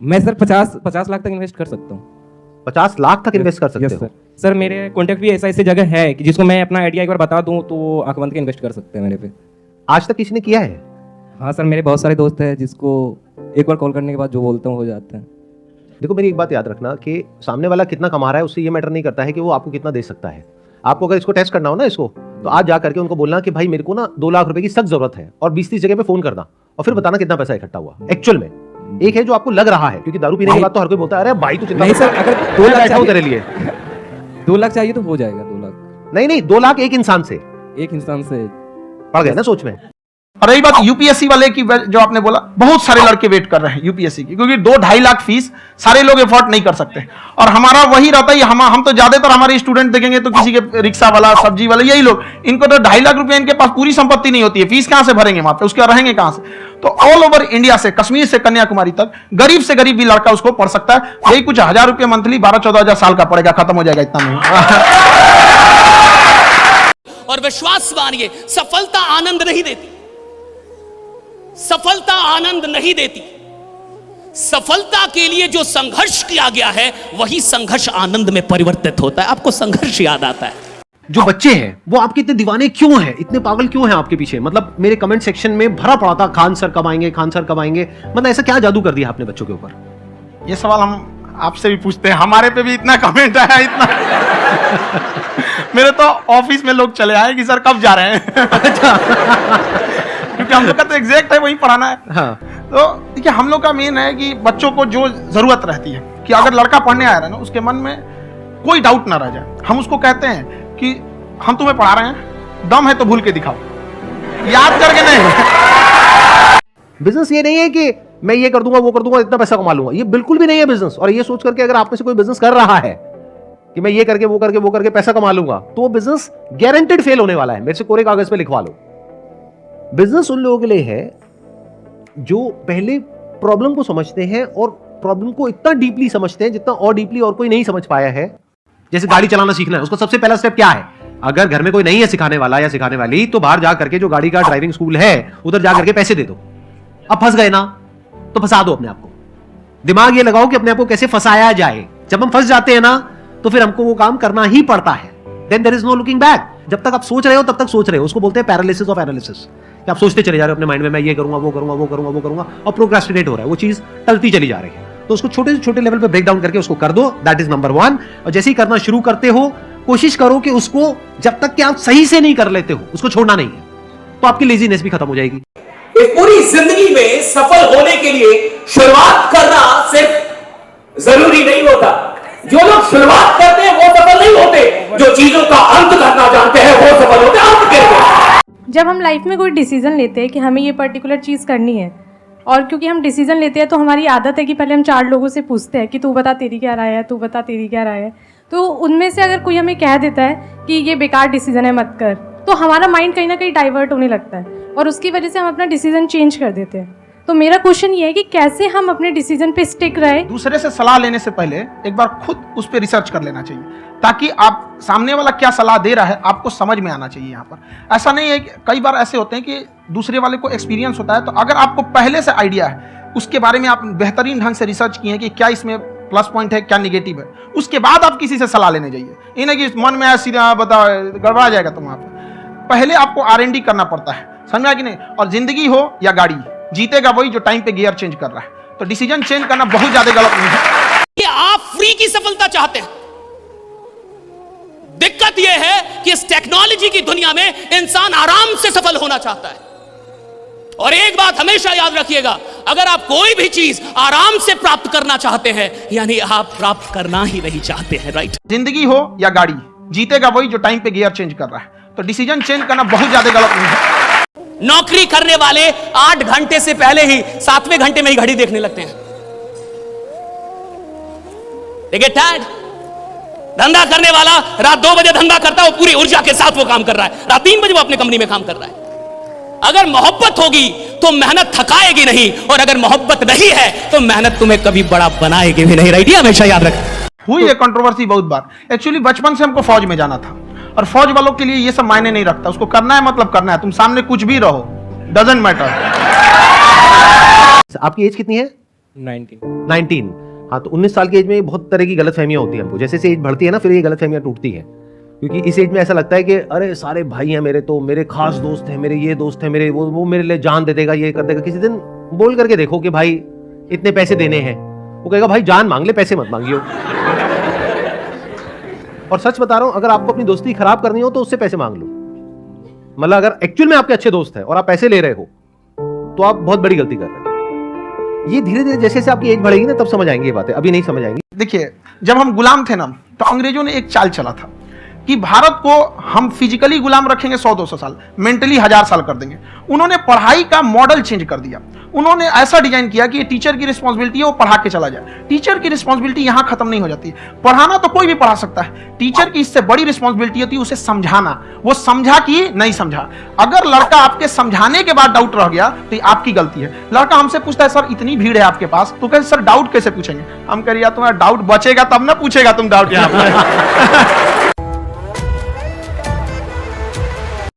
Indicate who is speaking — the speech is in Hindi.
Speaker 1: मैं सर 50 लाख तक इन्वेस्ट कर सकता हूँ।
Speaker 2: 50 लाख तक इन्वेस्ट कर सकते हो?
Speaker 1: सर मेरे कॉन्टैक्ट भी ऐसी जगह है कि जिसको मैं अपना आइडिया एक बार बता दूं तो वो आंख बंद के इन्वेस्ट कर सकते हैं मेरे पे।
Speaker 2: आज तक किसी ने किया है?
Speaker 1: हाँ सर, मेरे बहुत सारे दोस्त हैं जिसको एक बार कॉल करने के बाद जो बोलता हूँ हो जाता है।
Speaker 2: देखो मेरी एक बात याद रखना कि सामने वाला कितना कमा रहा है उससे ये मैटर नहीं करता है कि वो आपको कितना दे सकता है। आपको अगर इसको टेस्ट करना हो ना इसको, तो आज जा करके उनको बोलना कि भाई मेरे को ना 2 लाख रुपए की सख्त जरूरत है, और 20-30 जगह पे फोन करना और फिर बताना कितना पैसा इकट्ठा हुआ एक्चुअल में। एक है जो आपको लग रहा है, क्योंकि दारू पीने के बाद तो हर कोई बोलता है अरे भाई तू चिंता
Speaker 1: नहीं सर, अगर 2 लाख
Speaker 2: चाहिए तेरे लिए
Speaker 1: 2 लाख चाहिए तो हो जाएगा 2 लाख।
Speaker 2: नहीं 2 लाख एक इंसान से
Speaker 1: पड़
Speaker 2: गया ना सोच में।
Speaker 3: और रही बात यूपीएससी वाले की, जो आपने बोला, बहुत सारे लड़के वेट कर रहे हैं यूपीएससी की, क्योंकि 2-2.5 लाख फीस सारे लोग एफोर्ड नहीं कर सकते। और हमारा वही रहता है, हम तो ज्यादातर हमारे स्टूडेंट देखेंगे तो किसी के रिक्शा वाला, सब्जी वाला, यही लोग, इनको तो 2.5 लाख रुपए इनके पास पूरी संपत्ति नहीं होती है, फीस कहां से भरेंगे वहां पे, उसके रहेंगे कहां से। तो ऑल ओवर इंडिया से, कश्मीर से कन्याकुमारी तक, गरीब से गरीब भी लड़का उसको पढ़ सकता है। यही कुछ 1000 रुपये मंथली, 12-14 हजार साल का पड़ेगा, खत्म हो जाएगा इतना में।
Speaker 4: और विश्वास मानिए, सफलता आनंद नहीं देती, सफलता आनंद नहीं देती। सफलता के लिए जो संघर्ष किया गया है वही संघर्ष आनंद में परिवर्तित होता है। आपको संघर्ष याद आता है।
Speaker 2: जो बच्चे हैं वो आपके इतने दीवाने क्यों हैं, इतने पागल क्यों हैं आपके पीछे? मतलब मेरे कमेंट सेक्शन में भरा पड़ा था खान सर कब आएंगे, खान सर कब आएंगे। मतलब ऐसा क्या जादू कर दिया आपने बच्चों के ऊपर?
Speaker 3: ये सवाल हम आपसे भी पूछते हैं, हमारे पे भी इतना कमेंट आया, इतना मेरे तो ऑफिस में लोग चले आए कि सर कब जा रहे हैं। क्योंकि हम लोग का तो एग्जैक्ट है वही पढ़ाना है।
Speaker 2: हाँ।
Speaker 3: तो देखिए हम लोग का मेन है कि बच्चों को जो जरूरत रहती है कि अगर लड़का पढ़ने आ रहा है ना, उसके मन में कोई डाउट ना रह जाए। हम उसको कहते हैं कि हम तुम्हें पढ़ा रहे हैं, दम है तो भूल के दिखाओ, याद करके नहीं।
Speaker 2: बिजनेस ये नहीं है कि मैं ये कर दूंगा वो कर दूंगा इतना पैसा कमा लूंगा, ये बिल्कुल भी नहीं है बिजनेस। और ये सोच करके अगर आप में से कोई बिजनेस कर रहा है कि मैं ये करके वो करके पैसा कमा लूंगा, तो वो बिजनेस गारंटेड फेल होने वाला है। मेरे से कोरे कागज पे लिखवा लो। बिजनेस उन लोगों के लिए है जो पहले प्रॉब्लम को समझते हैं और प्रॉब्लम को इतना डीपली समझते हैं जितना और डीपली और कोई नहीं समझ पाया है। जैसे गाड़ी चलाना सीखना है, उसका सबसे पहला स्टेप क्या है? अगर घर में कोई नहीं है सिखाने वाला या सिखाने वाली, तो बाहर जा करके जो गाड़ी का ड्राइविंग स्कूल है उधर जा करके पैसे दे दो। अब फंस गए ना, तो फंसा दो अपने आप को। दिमाग ये लगाओ कि अपने आप को कैसे फंसाया जाए। जब हम फंस जाते हैं ना, तो फिर हमको वो काम करना ही पड़ता है। Then there is no looking back. जब तक आप सोच रहे हो तब तक सोच रहे हो, उसको बोलते हैं पैरालिसिस ऑफ एनालिसिस। आप सोचते चले जा रहे हो अपने माइंड में, मैं ये करूंगा वो करूंगा वो करूंगा वो करूंगा, और प्रोक्रेस्टिनेट हो रहा है, वो चीज टलती चली जा रही है। तो उसको छोटे से छोटे लेवल पे ब्रेक डाउन करके उसको कर दो। That is number 1। और जैसे ही करना शुरू करते हो, कोशिश करो कि उसको जब तक कि आप सही से नहीं कर लेते हो, उसको छोड़ना नहीं है, तो आपकी लेजीनेस भी खत्म हो जाएगी।
Speaker 5: इस पूरी जिंदगी में सफल होने के लिए शुरुआत करना सिर्फ जरूरी नहीं होता। जो लोग शुरुआत करते हैं वो सफल नहीं होते, जो चीजों का अंत करना जानते हैं वो सफल होते हैं।
Speaker 6: जब हम लाइफ में कोई डिसीजन लेते हैं कि हमें ये पर्टिकुलर चीज़ करनी है, और क्योंकि हम डिसीजन लेते हैं तो हमारी आदत है कि पहले हम 4 लोगों से पूछते हैं कि तू बता तेरी क्या राय है, तू बता तेरी क्या राय है। तो उनमें से अगर कोई हमें कह देता है कि ये बेकार डिसीजन है मत कर, तो हमारा माइंड कहीं ना कहीं डाइवर्ट होने लगता है और उसकी वजह से हम अपना डिसीजन चेंज कर देते हैं। तो मेरा क्वेश्चन ये है कि कैसे हम अपने डिसीजन पे स्टिक रहे।
Speaker 3: दूसरे से सलाह लेने से पहले एक बार खुद उस पर रिसर्च कर लेना चाहिए, ताकि आप सामने वाला क्या सलाह दे रहा है आपको समझ में आना चाहिए। यहाँ पर ऐसा नहीं है कि कई बार ऐसे होते हैं कि दूसरे वाले को एक्सपीरियंस होता है, तो अगर आपको पहले से आइडिया है, उसके बारे में आप बेहतरीन ढंग से रिसर्च किए कि क्या इसमें प्लस पॉइंट है, क्या निगेटिव है, उसके बाद आप किसी से सलाह लेने जाइए। ये नहीं कि मन में आया सीधा बता, गड़बड़ा जाएगा। तुम वहाँ पर पहले आपको R&D करना पड़ता है, समझा कि नहीं? और जिंदगी हो या गाड़ी, जीतेगा वही जो टाइम पे गियर चेंज कर रहा है। तो डिसीजन चेंज करना बहुत ज्यादा गलत नहीं है।
Speaker 4: कि आप फ्री की सफलता चाहते हैं। दिक्कत यह है कि इस टेक्नोलॉजी की दुनिया में इंसान आराम से सफल होना चाहता है। और एक बात हमेशा याद रखिएगा, अगर आप कोई भी चीज आराम से प्राप्त करना चाहते हैं, यानी आप प्राप्त करना ही नहीं चाहते हैं। राइट?
Speaker 3: जिंदगी हो या गाड़ी, जीतेगा वही जो टाइम पे गियर चेंज कर रहा है। तो डिसीजन चेंज करना बहुत ज्यादा गलत नहीं है।
Speaker 4: नौकरी करने वाले 8 घंटे से पहले ही 7वें घंटे में ही घड़ी देखने लगते हैं। धंधा करने वाला रात 2 बजे धंधा करता है, वो पूरी ऊर्जा के साथ वो काम कर रहा है। रात 3 बजे वो अपने कंपनी में काम कर रहा है। अगर मोहब्बत होगी तो मेहनत थकाएगी नहीं, और अगर मोहब्बत नहीं है तो मेहनत तुम्हें कभी बड़ा बनाएगी भी नहीं। राइट? ये हमेशा याद रखना।
Speaker 3: हुई है कंट्रोवर्सी बहुत बार। एक्चुअली बचपन से हमको फौज में जाना था, और फौज वालों के लिए ये सब मायने नहीं रखता। उसको करना है मतलब करना है, तुम सामने कुछ भी रहो, डजंट मैटर।
Speaker 2: आपकी एज कितनी है?
Speaker 1: 19।
Speaker 2: हाँ, तो 19 साल की एज में बहुत तरह की गलतफहमियां होती हैं हमको। जैसे जैसे एज बढ़ती है ना, फिर ये गलतफहमियां टूटती हैं, क्योंकि इस एज में ऐसा लगता है कि अरे सारे भाई हैं मेरे, तो मेरे खास दोस्त हैं, मेरे ये दोस्त हैं, मेरे वो मेरे लिए जान दे देगा, ये कर देगा। किसी दिन बोल करके देखो कि भाई इतने पैसे देने हैं, वो कहेगा भाई जान मांग ले, पैसे मत मांगियो। और सच बता रहा हूं, अगर आपको अपनी दोस्ती खराब करनी हो तो उससे पैसे मांग लो। मतलब अगर एक्चुअल में आपके अच्छे दोस्त हैं और आप पैसे ले रहे हो तो आप बहुत बड़ी गलती कर रहे हो। ये धीरे धीरे जैसे जैसे आपकी एज बढ़ेगी ना, तब समझ आएंगी ये बातें, अभी नहीं समझ आएंगी।
Speaker 3: देखिए, जब हम गुलाम थे ना, तो अंग्रेजों ने एक चाल चला था कि भारत को हम फिजिकली गुलाम रखेंगे 100-200 साल, मेंटली 1000 साल कर देंगे। उन्होंने पढ़ाई का मॉडल चेंज कर दिया। उन्होंने ऐसा डिजाइन किया कि ये टीचर की रिस्पॉन्सिबिलिटी है, वो पढ़ा के चला जाए। टीचर की रिस्पॉन्सिबिलिटी यहां खत्म नहीं हो जाती। पढ़ाना तो कोई भी पढ़ा सकता है, टीचर की इससे बड़ी रिस्पॉन्सिबिलिटी होती है उसे समझाना। वो समझा कि नहीं समझा। अगर लड़का आपके समझाने के बाद डाउट रह गया तो ये आपकी गलती है। लड़का हमसे पूछता है सर इतनी भीड़ है आपके पास, तो कहते सर डाउट कैसे पूछेंगे? हम कह रहे यार तुम्हारा डाउट बचेगा तब ना पूछेगा तुम डाउट यहाँ पे।